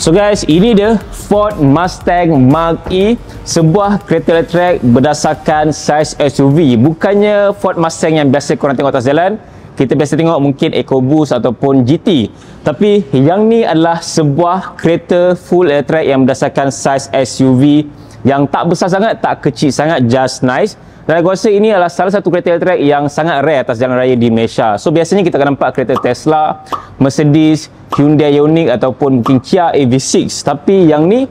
So guys, ini dia Ford Mustang Mach-E, sebuah kereta elektrik berdasarkan saiz SUV. Bukannya Ford Mustang yang biasa korang tengok atas jalan. Kita biasa tengok mungkin EcoBoost ataupun GT. Tapi yang ni adalah sebuah kereta full elektrik yang berdasarkan saiz SUV yang tak besar sangat, tak kecil sangat, just nice. Dan aku rasa ini adalah salah satu kereta elektrik yang sangat rare atas jalan raya di Malaysia. So biasanya kita akan nampak kereta Tesla, Mercedes, Hyundai Ioniq ataupun mungkin Kia EV6. Tapi yang ni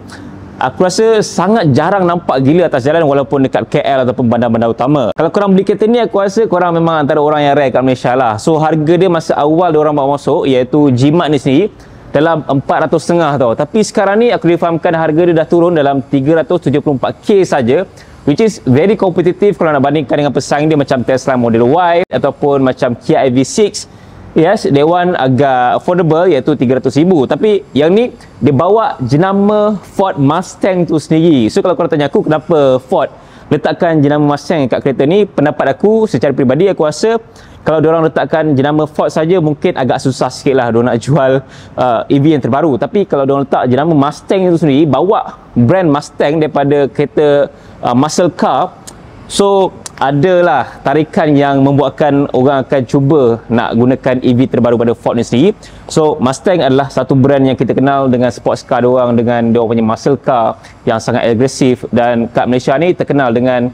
aku rasa sangat jarang nampak gila atas jalan walaupun dekat KL ataupun bandar-bandar utama. Kalau korang beli kereta ni, aku rasa korang memang antara orang yang rare kat Malaysia lah. So harga dia masa awal diorang bawa masuk, iaitu Jimat ni sendiri, dalam 400,500 tau. Tapi sekarang ni aku difahamkan harga dia dah turun dalam 374k saja, which is very kompetitif kalau nak bandingkan dengan pesaing dia macam Tesla Model Y ataupun macam Kia EV6. Yes, that one agak affordable, iaitu 300,000. Tapi yang ni dia bawa jenama Ford Mustang tu sendiri. So kalau korang tanya aku kenapa Ford letakkan jenama Mustang kat kereta ni, pendapat aku secara peribadi, aku rasa kalau diorang letakkan jenama Ford saja mungkin agak susah sikit lah diorang nak jual EV yang terbaru. Tapi kalau diorang letak jenama Mustang itu sendiri, bawa brand Mustang daripada kereta muscle car, so adalah tarikan yang membuatkan orang akan cuba nak gunakan EV terbaru pada Ford ni sendiri. So Mustang adalah satu brand yang kita kenal dengan sports car diorang, dengan diorang punya muscle car yang sangat agresif, dan kat Malaysia ni terkenal dengan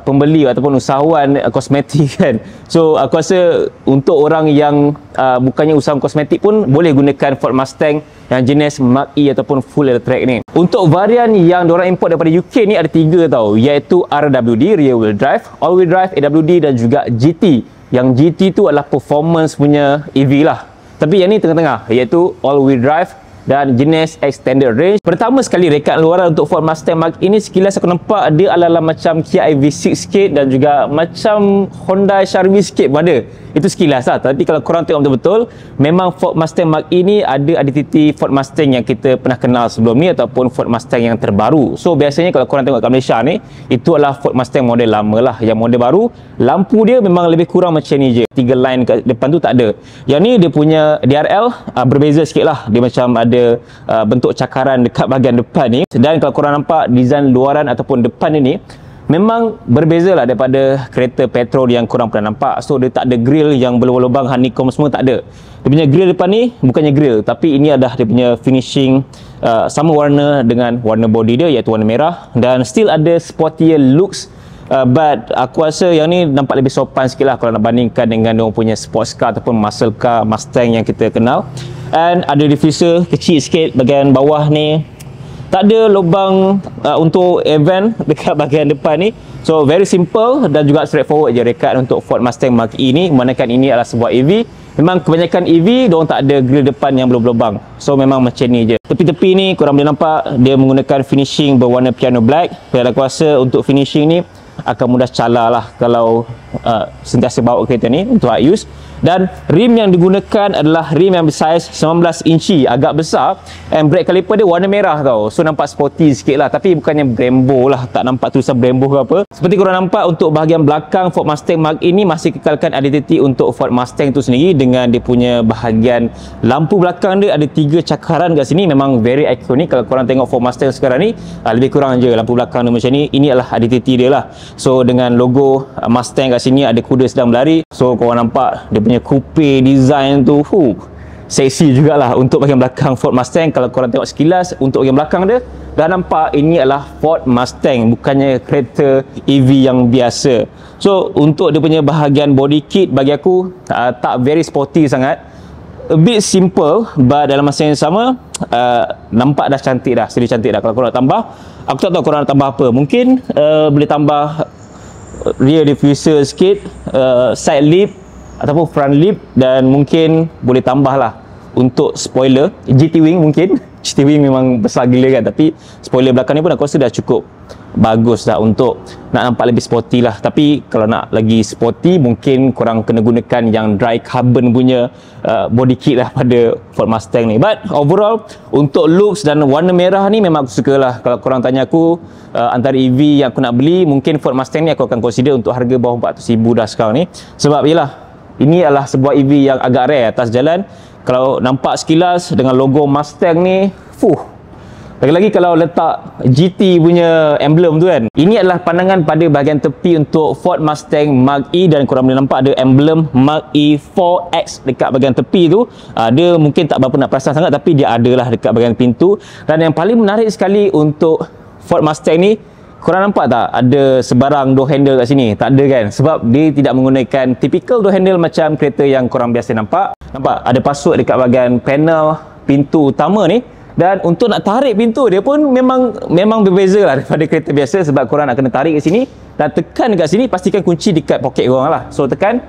pembeli ataupun usahawan kosmetik kan. So aku rasa untuk orang yang bukannya usahawan kosmetik pun boleh gunakan Ford Mustang yang jenis Mach-E ataupun full electric ni. Untuk varian yang diorang import daripada UK ni ada 3 tau, iaitu RWD, rear wheel drive, all wheel drive, AWD dan juga GT. Yang GT tu adalah performance punya EV lah. Tapi yang ni tengah-tengah, iaitu all wheel drive dan jenis extended range. Pertama sekali, rekat luaran untuk Ford Mustang Mach-E ini sekilas aku nampak dia adalah macam Kia EV6 sikit dan juga macam Honda Charmy sikit pun ada. Itu sekilas lah. Tapi kalau korang tengok betul-betul, memang Ford Mustang Mach-E ni ada identiti Ford Mustang yang kita pernah kenal sebelum ni ataupun Ford Mustang yang terbaru. So biasanya kalau korang tengok kat Malaysia ni, itu adalah Ford Mustang model lama lah. Yang model baru, lampu dia memang lebih kurang macam ni je, 3 line kat depan tu tak ada. Yang ni dia punya DRL berbeza sikit lah. Dia macam ada bentuk cakaran dekat bahagian depan ni. Dan kalau korang nampak design luaran ataupun depan ni memang berbeza lah daripada kereta petrol yang korang pernah nampak. So dia tak ada grill yang berlubang-lubang, honeycomb semua tak ada. Dia punya grill depan ni bukannya grill, tapi ini adalah dia punya finishing sama warna dengan warna body dia, iaitu warna merah, dan still ada sportier looks. But aku rasa yang ni nampak lebih sopan sikit lah kalau nak bandingkan dengan dia punya sports car ataupun muscle car Mustang yang kita kenal. And ada diffuser kecil sikit bahagian bawah ni, tak ada lubang untuk event dekat bahagian depan ni. So very simple dan juga straightforward je rekat untuk Ford Mustang Mach-E ni. Memandangkan ini adalah sebuah EV, memang kebanyakan EV diorang tak ada grill depan yang berlubang. So memang macam ni je. Tepi-tepi ni korang boleh nampak dia menggunakan finishing berwarna piano black. Dan aku rasa untuk finishing ni akan mudah cala lah kalau sentiasa bawa kereta ni untuk hard use. Dan rim yang digunakan adalah rim yang bersaiz 19 inci, agak besar, and brake caliper dia warna merah tau. So nampak sporty sikit lah, tapi bukannya Brembo lah, tak nampak tulisan Brembo ke apa. Seperti korang nampak, untuk bahagian belakang Ford Mustang Mach-E ini masih kekalkan identiti untuk Ford Mustang tu sendiri, dengan dia punya bahagian lampu belakang dia ada 3 cakaran kat sini. Memang very iconic. Kalau korang tengok Ford Mustang sekarang ni, lebih kurang je lampu belakang dia macam ni. Ini adalah identiti dia lah. So dengan logo Mustang kat sini, ada kuda sedang berlari. So korang nampak dia punya coupe design tu seksi jugalah untuk bahagian belakang Ford Mustang. Kalau korang tengok sekilas untuk bahagian belakang dia, dah nampak ini adalah Ford Mustang, bukannya kereta EV yang biasa. So untuk dia punya bahagian body kit, bagi aku tak very sporty sangat, a bit simple, but dalam masa yang sama nampak dah cantik dah, sedih cantik dah. Kalau korang nak tambah, aku tak tahu korang nak tambah apa. Mungkin boleh tambah rear diffuser sikit, side lip ataupun front lip, dan mungkin boleh tambah lah untuk spoiler GT wing. Mungkin GT wing memang besar gila kan, tapi spoiler belakang ni pun aku rasa dah cukup bagus dah untuk nak nampak lebih sporty lah. Tapi kalau nak lagi sporty, mungkin korang kena gunakan yang dry carbon punya body kit lah pada Ford Mustang ni. But overall untuk looks dan warna merah ni memang aku suka lah. Kalau korang tanya aku antara EV yang aku nak beli, mungkin Ford Mustang ni aku akan consider untuk harga bawah 400,000 dah sekarang ni. Sebab yelah, ini adalah sebuah EV yang agak rare atas jalan. Kalau nampak sekilas dengan logo Mustang ni, Lagi-lagi kalau letak GT punya emblem tu kan. Ini adalah pandangan pada bahagian tepi untuk Ford Mustang Mach-E, dan korang boleh nampak ada emblem Mach-E 4X dekat bahagian tepi tu. Dia mungkin tak berapa nak perasan sangat, tapi dia adalah dekat bahagian pintu. Dan yang paling menarik sekali untuk Ford Mustang ni, korang nampak tak ada sebarang door handle kat sini? Tak ada kan? Sebab dia tidak menggunakan typical door handle macam kereta yang korang biasa nampak. Nampak? Ada password dekat bahagian panel pintu utama ni. Dan untuk nak tarik pintu dia pun memang berbeza lah daripada kereta biasa, sebab korang nak kena tarik ke sini dan tekan dekat sini, pastikan kunci dekat poket korang lah. So tekan,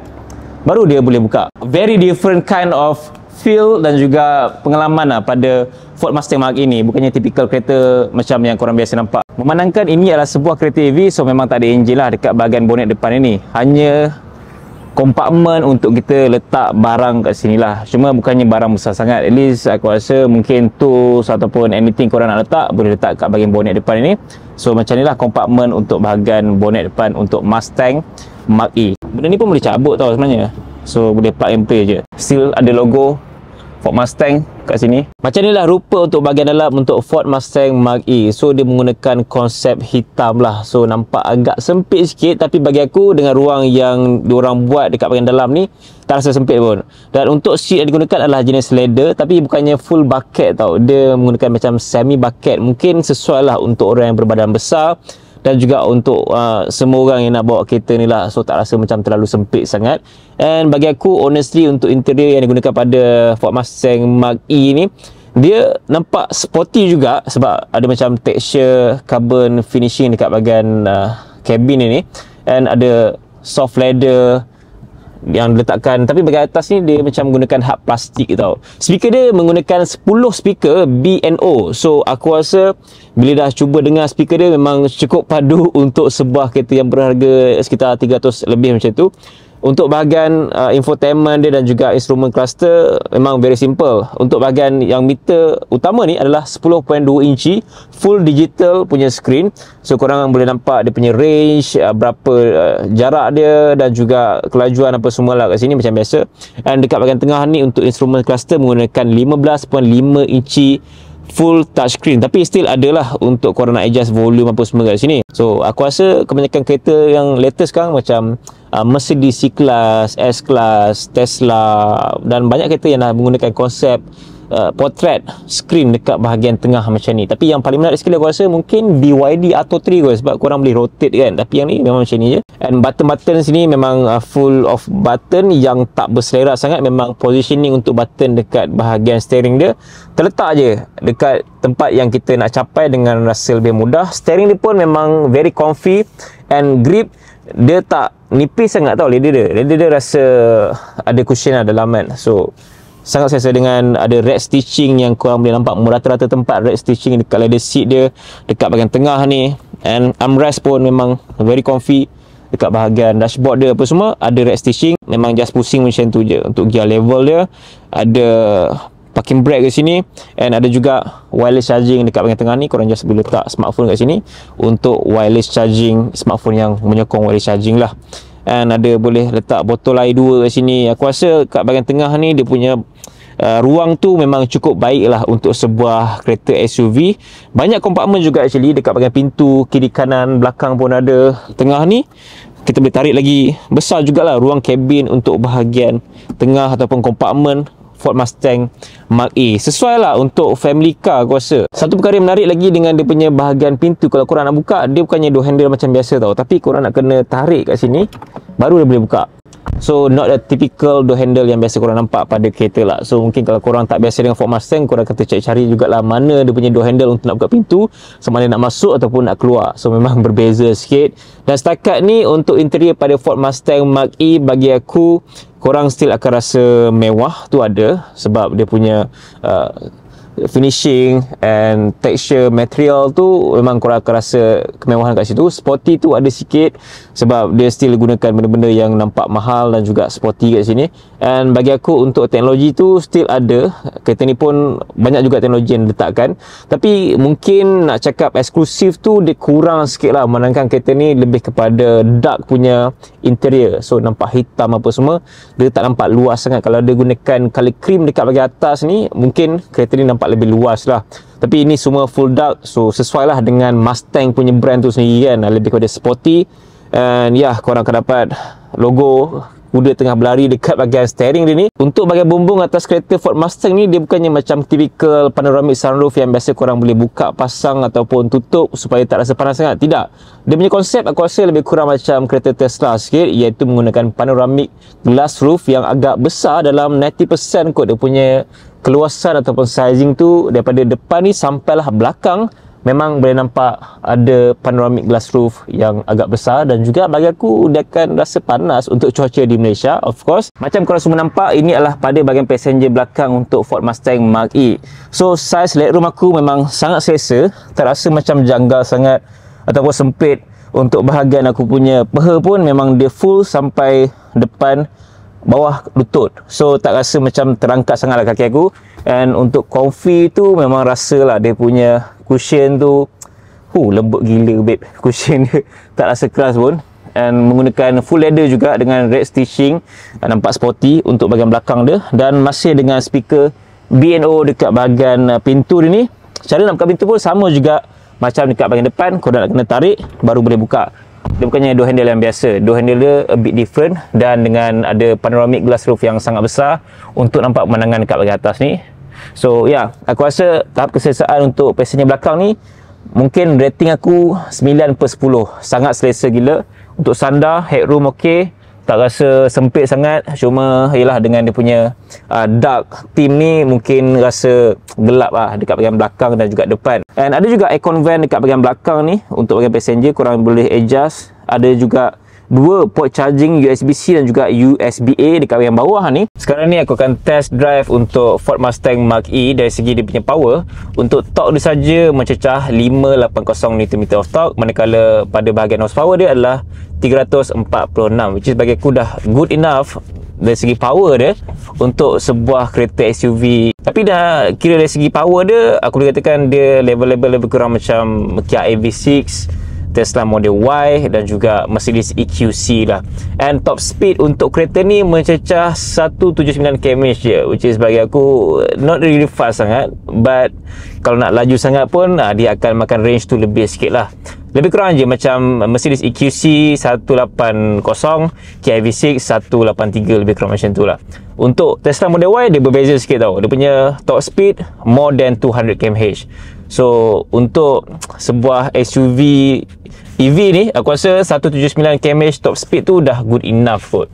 baru dia boleh buka. Very different kind of feel dan juga pengalaman lah pada Ford Mustang Mach-E ni. Bukannya typical kereta macam yang korang biasa nampak. Memandangkan ini adalah sebuah kereta EV, so memang tak ada enjin lah dekat bahagian bonet depan ini. Hanya kompartmen untuk kita letak barang kat sini lah. Cuma bukannya barang besar sangat. At least aku rasa mungkin tools ataupun anything korang nak letak, boleh letak kat bahagian bonet depan ini. So macam ni lah kompartmen untuk bahagian bonet depan untuk Mustang Mach-E. Benda ni pun boleh cabut tau sebenarnya. So boleh plug and play je. Still ada logo Ford Mustang kat sini. Macam ni lah rupa untuk bahagian dalam untuk Ford Mustang Mach-E. So dia menggunakan konsep hitam lah. So nampak agak sempit sikit, tapi bagi aku dengan ruang yang diorang buat dekat bahagian dalam ni, tak rasa sempit pun. Dan untuk seat yang digunakan adalah jenis leather, tapi bukannya full bucket tau. Dia menggunakan macam semi bucket. Mungkin sesuai lah untuk orang yang berbadan besar, dan juga untuk semua orang yang nak bawa kereta ni lah. So tak rasa macam terlalu sempit sangat. And bagi aku honestly, untuk interior yang digunakan pada Ford Mustang Mach-E ni, dia nampak sporty juga, sebab ada macam texture carbon finishing dekat bahagian cabin ni, and ada soft leather yang diletakkan, tapi bahagian atas ni dia macam menggunakan hard plastik tau. Speaker dia menggunakan 10 speaker B&O. So aku rasa bila dah cuba dengar speaker dia, memang cukup padu untuk sebuah kereta yang berharga sekitar 300 lebih macam tu. Untuk bahagian infotainment dia dan juga instrument cluster memang very simple. Untuk bahagian yang meter utama ni adalah 10.2 inci full digital punya screen. So korang boleh nampak dia punya range, berapa jarak dia dan juga kelajuan apa semualah kat sini macam biasa. Dan dekat bahagian tengah ni untuk instrument cluster menggunakan 15.5 inci full touchscreen, tapi still adalah untuk korang nak adjust volume apa semua kat sini. So aku rasa kebanyakan kereta yang latest sekarang macam Mercedes C-Class, S-Class, Tesla dan banyak kereta yang dah menggunakan konsep portrait screen dekat bahagian tengah macam ni. Tapi yang paling menarik sekali aku rasa mungkin BYD Atto 3 kot, sebab korang boleh rotate kan. Tapi yang ni memang macam ni je. And button-button sini memang full of button yang tak berselerak sangat. Memang positioning untuk button dekat bahagian steering dia terletak je dekat tempat yang kita nak capai dengan rasa lebih mudah. Steering dia pun memang very comfy, and grip dia tak nipis sangat tau. Leather dia rasa ada cushion lah dalam kan. So sangat selesa dengan ada red stitching yang korang boleh nampak merata-rata tempat red stitching dekat leather seat dia, dekat bahagian tengah ni. And armrest pun memang very comfy. Dekat bahagian dashboard dia apa semua ada red stitching. Memang just pusing macam tu je. Untuk gear level dia ada parking brake kat sini, and ada juga wireless charging dekat bahagian tengah ni. Korang just boleh letak smartphone kat sini untuk wireless charging smartphone yang menyokong wireless charging lah. And ada boleh letak botol air 2 kat sini. Aku rasa kat bahagian tengah ni dia punya ruang tu memang cukup baik lah untuk sebuah kereta SUV. Banyak kompartmen juga actually dekat bahagian pintu, kiri kanan, belakang pun ada. Tengah ni kita boleh tarik lagi besar jugalah ruang kabin untuk bahagian tengah ataupun kompartmen Ford Mustang Mach-E. Sesuai lah untuk family car aku rasa. Satu perkara yang menarik lagi dengan dia punya bahagian pintu, kalau korang nak buka, dia bukannya door handle macam biasa tau, tapi korang nak kena tarik kat sini baru dia boleh buka. So not a typical door handle yang biasa korang nampak pada kereta lah. So mungkin kalau korang tak biasa dengan Ford Mustang, korang kata cari-cari jugalah mana dia punya door handle untuk nak buka pintu, sama ada nak masuk ataupun nak keluar. So memang berbeza sikit. Dan setakat ni untuk interior pada Ford Mustang Mach-E, bagi aku korang still akan rasa mewah tu ada, sebab dia punya finishing and texture material tu memang korang akan rasa kemewahan kat situ. Sporty tu ada sikit sebab dia still gunakan benda-benda yang nampak mahal dan juga sporty kat sini. And bagi aku untuk teknologi tu still ada. Kereta ni pun banyak juga teknologi yang diletakkan. Tapi mungkin nak cakap eksklusif tu dia kurang sikit lah. Melainkan kereta ni lebih kepada dark punya interior. So nampak hitam apa semua. Dia tak nampak luas sangat. Kalau dia gunakan color cream dekat bahagian atas ni, mungkin kereta ni nampak lebih luas lah. Tapi ini semua full dark. So sesuai lah dengan Mustang punya brand tu sendiri kan. Lebih kepada sporty. And ya, korang akan dapat logo kuda tengah berlari dekat bahagian steering dia ni. Untuk bahagian bumbung atas kereta Ford Mustang ni, dia bukannya macam typical panoramic sunroof yang biasa korang boleh buka, pasang ataupun tutup supaya tak rasa panas sangat. Tidak. Dia punya konsep aku rasa lebih kurang macam kereta Tesla sikit, iaitu menggunakan panoramic glass roof yang agak besar, dalam 90% kot dia punya keluasan ataupun sizing tu. Daripada depan ni sampailah belakang, memang boleh nampak ada panoramic glass roof yang agak besar. Dan juga bagi aku dia akan rasa panas untuk cuaca di Malaysia, of course. Macam korang semua nampak, ini adalah pada bahagian passenger belakang untuk Ford Mustang Mach E. So saiz legroom aku memang sangat selesa, tak rasa macam janggal sangat ataupun sempit. Untuk bahagian aku punya peha pun memang dia full sampai depan bawah lutut. So tak rasa macam terangkat sangat lah kaki aku. And untuk comfy tu memang rasa lah dia punya cushion tu lembut gila babe. Cushion dia tak rasa keras pun. And menggunakan full leather juga dengan red stitching, nampak sporty untuk bahagian belakang dia. Dan masih dengan speaker B&O dekat bahagian pintu dia ni. Cara nak buka pintu pun sama juga macam dekat bahagian depan. Korang nak kena tarik baru boleh buka. Dia bukannya door handle yang biasa. Door handle dia a bit different. Dan dengan ada panoramic glass roof yang sangat besar untuk nampak pemandangan dekat bahagian atas ni. So ya, aku rasa tahap keselesaan untuk passenger belakang ni mungkin rating aku 9/10. Sangat selesa gila. Untuk sandar, headroom okey, tak rasa sempit sangat. Cuma yalah, dengan dia punya dark theme ni mungkin rasa gelap lah dekat bahagian belakang dan juga depan. And ada juga aircon vent dekat bahagian belakang ni. Untuk bahagian passenger korang boleh adjust. Ada juga dua port charging USB-C dan juga USB-A dekat bahagian bawah ni. Sekarang ni aku akan test drive untuk Ford Mustang Mach E dari segi dia punya power. Untuk torque dia saja mencecah 580 Nm of torque, manakala pada bahagian horsepower dia adalah 346, which is bagi aku dah good enough dari segi power dia untuk sebuah kereta SUV. Tapi dah kira dari segi power dia, aku boleh katakan dia level-level lebih kurang macam Kia EV6, Tesla Model Y dan juga Mercedes EQC lah. And top speed untuk kereta ni mencecah 179 km/h je, which is bagi aku not really fast sangat. But kalau nak laju sangat pun dia akan makan range tu lebih sikit lah. Lebih kurang je macam Mercedes EQC 180, Kia EV6 183, lebih kurang macam tu lah. Untuk Tesla Model Y dia berbeza sikit tau. Dia punya top speed more than 200 km/h. So untuk sebuah SUV EV ni, aku rasa 179 km/h top speed tu dah good enough kot.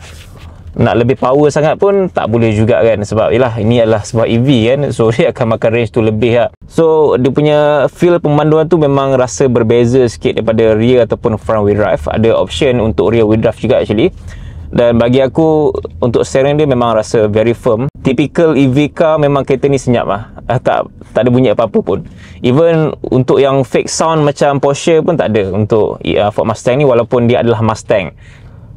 Nak lebih power sangat pun tak boleh juga kan. Sebab yelah, ini adalah sebuah EV kan. So dia akan makan range tu lebih lah. So dia punya feel pemanduan tu memang rasa berbeza sikit daripada rear ataupun front wheel drive. Ada option untuk rear wheel drive juga actually. Dan bagi aku untuk steering dia memang rasa very firm. Typical EV car, memang kereta ni senyap lah. Tak ada bunyi apa-apa pun. Even untuk yang fake sound macam Porsche pun tak ada untuk Ford Mustang ni, walaupun dia adalah Mustang.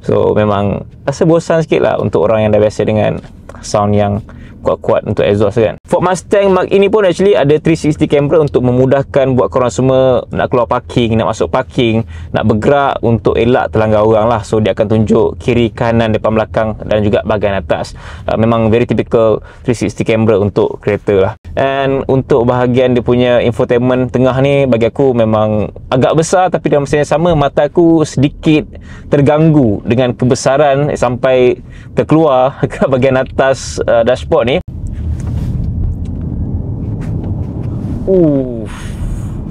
So memang rasa bosan sikit lah untuk orang yang dah biasa dengan sound yang kuat-kuat untuk exhaust kan. Ford Mustang Mach E ni pun actually ada 360 camera untuk memudahkan buat korang semua nak keluar parking, nak masuk parking, nak bergerak untuk elak terlanggar orang lah. So dia akan tunjuk kiri, kanan, depan, belakang dan juga bahagian atas. Memang very typical 360 camera untuk kereta lah. And untuk bahagian dia punya infotainment tengah ni, bagi aku memang agak besar, tapi dalam masa yang sama mata aku sedikit terganggu dengan kebesaran sampai terkeluar ke bahagian atas dashboard ni.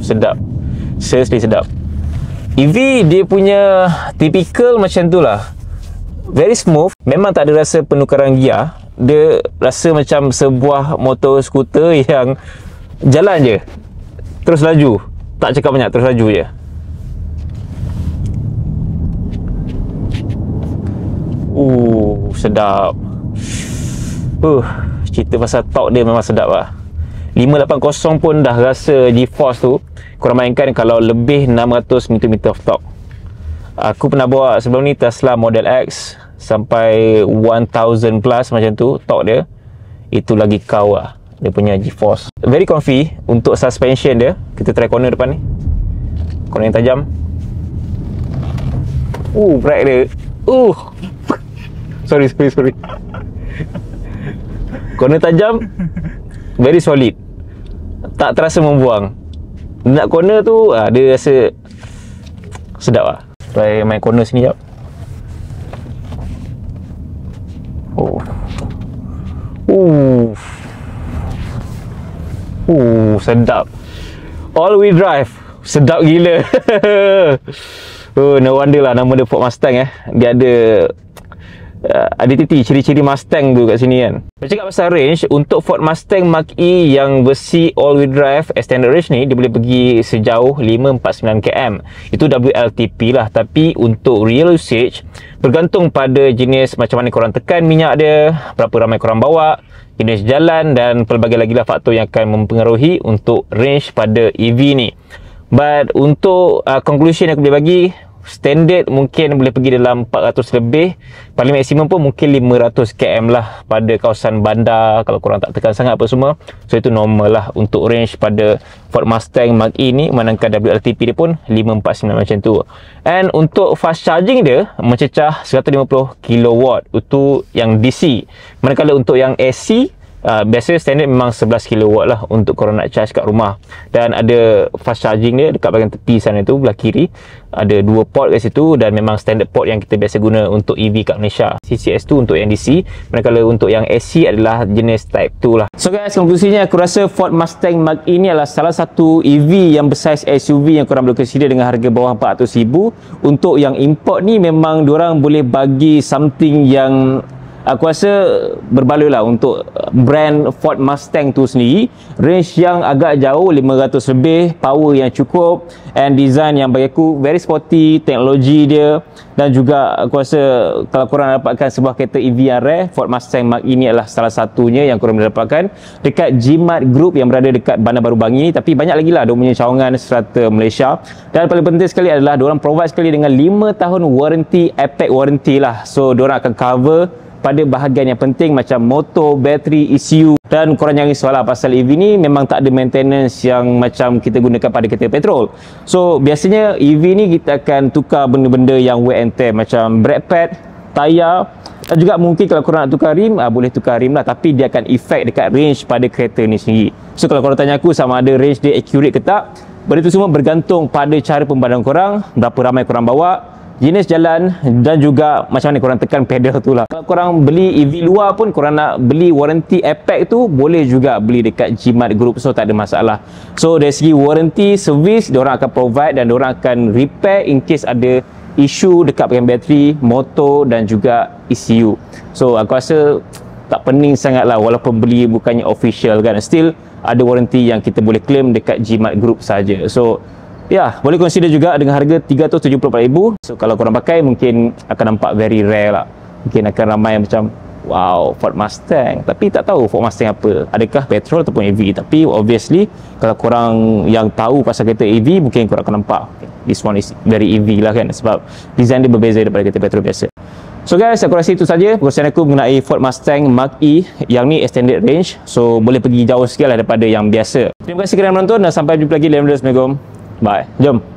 Sedap. Seriously sedap. EV dia punya typical macam tu lah. Very smooth. Memang tak ada rasa penukaran gear. Dia rasa macam sebuah motor skuter yang jalan je, terus laju. Tak cakap banyak, terus laju je. Sedap. Cerita pasal torque dia memang sedap lah. 580 pun dah rasa G-force tu. Korang mainkan kalau lebih 600 Nm of torque. Aku pernah bawa sebelum ni Tesla Model X sampai 1000 plus macam tu torque dia. Itu lagi kau lah dia punya G-force. Very comfy. Untuk suspension dia, kita try corner depan ni, corner yang tajam. Brake dia. Sorry. Corner tajam, very solid, tak terasa membuang. Nak corner tu dia rasa sedap lah. Try main corner sini jap. Sedap. All wheel drive, sedap gila. No wonder lah nama dia Ford Mustang. Dia ada identiti, ciri-ciri Mustang tu kat sini kan. Bercakap pasal range, untuk Ford Mustang Mach-E yang versi all-wheel drive extended range ni, dia boleh pergi sejauh 549 km. Itu WLTP lah. Tapi untuk real usage, bergantung pada jenis macam mana korang tekan minyak dia, berapa ramai korang bawa, jenis jalan dan pelbagai lagi lah faktor yang akan mempengaruhi untuk range pada EV ni. But untuk conclusion yang aku boleh bagi, standard mungkin boleh pergi dalam 400 lebih, paling maksimum pun mungkin 500 km lah pada kawasan bandar kalau korang tak tekan sangat apa semua. So itu normal lah untuk range pada Ford Mustang Mach-E ni, manakala WLTP dia pun 549 macam tu. And untuk fast charging dia mencecah 150 kW, itu yang DC. Manakala untuk yang AC, biasa standard memang 11 kW lah untuk korang nak charge kat rumah. Dan ada fast charging dia dekat bahagian tepi sana tu, belah kiri ada 2 port kat situ, dan memang standard port yang kita biasa guna untuk EV kat Malaysia. CCS tu untuk yang DC, manakala untuk yang AC adalah jenis type 2 lah. So guys, konklusinya aku rasa Ford Mustang Mach-E ni adalah salah satu EV yang bersaiz SUV yang korang boleh consider dengan harga bawah 400,000. Untuk yang import ni memang diorang boleh bagi something yang aku rasa berbaloi lah untuk brand Ford Mustang tu sendiri. Range yang agak jauh, 500 lebih, power yang cukup, and design yang bagi aku very sporty, teknologi dia. Dan juga aku rasa kalau korang dapatkan sebuah kereta EV yang rare, Ford Mustang Mach-E ni adalah salah satunya yang korang boleh dapatkan dekat Jimat Group yang berada dekat Bandar Baru Bangi. Tapi banyak lagi lah dia punya cawangan serata Malaysia. Dan paling penting sekali adalah diorang provide sekali dengan 5 tahun warranty, epic warranty lah. So diorang akan cover pada bahagian yang penting macam motor, bateri, ECU. Dan korang jangan risau lah, pasal EV ni memang tak ada maintenance yang macam kita gunakan pada kereta petrol. So biasanya EV ni kita akan tukar benda-benda yang wear and tear, macam brake pad, tayar, dan juga mungkin kalau korang nak tukar rim, boleh tukar rim lah, tapi dia akan efek dekat range pada kereta ni sendiri. So kalau korang tanya aku sama ada range dia accurate ke tak, benda tu semua bergantung pada cara pembadan korang, berapa ramai korang bawa, jenis jalan, dan juga macam mana korang tekan pedal tu lah. Kalau korang beli EV luar pun, korang nak beli warranty epic tu, boleh juga beli dekat Jimat Group. So tak ada masalah. So dari segi warranty, service, diorang akan provide dan diorang akan repair in case ada isu dekat bahagian bateri, motor dan juga ECU. So aku rasa tak pening sangat lah, walaupun beli bukannya official kan, still ada warranty yang kita boleh claim dekat Jimat Group saja. So ya, boleh consider juga dengan harga 374,000. So kalau korang pakai mungkin akan nampak very rare lah. Mungkin akan ramai macam wow, Ford Mustang, tapi tak tahu Ford Mustang apa, adakah petrol ataupun EV. Tapi obviously kalau korang yang tahu pasal kereta EV, mungkin korang akan nampak this one is very EV lah kan, sebab design dia berbeza daripada kereta petrol biasa. So guys, aku rasa itu saja perkongsian aku mengenai Ford Mustang Mach-E yang ni extended range. So boleh pergi jauh sikit lah daripada yang biasa. Terima kasih kerana menonton dan sampai jumpa lagi dalam video. Assalamualaikum. Bye. Jom.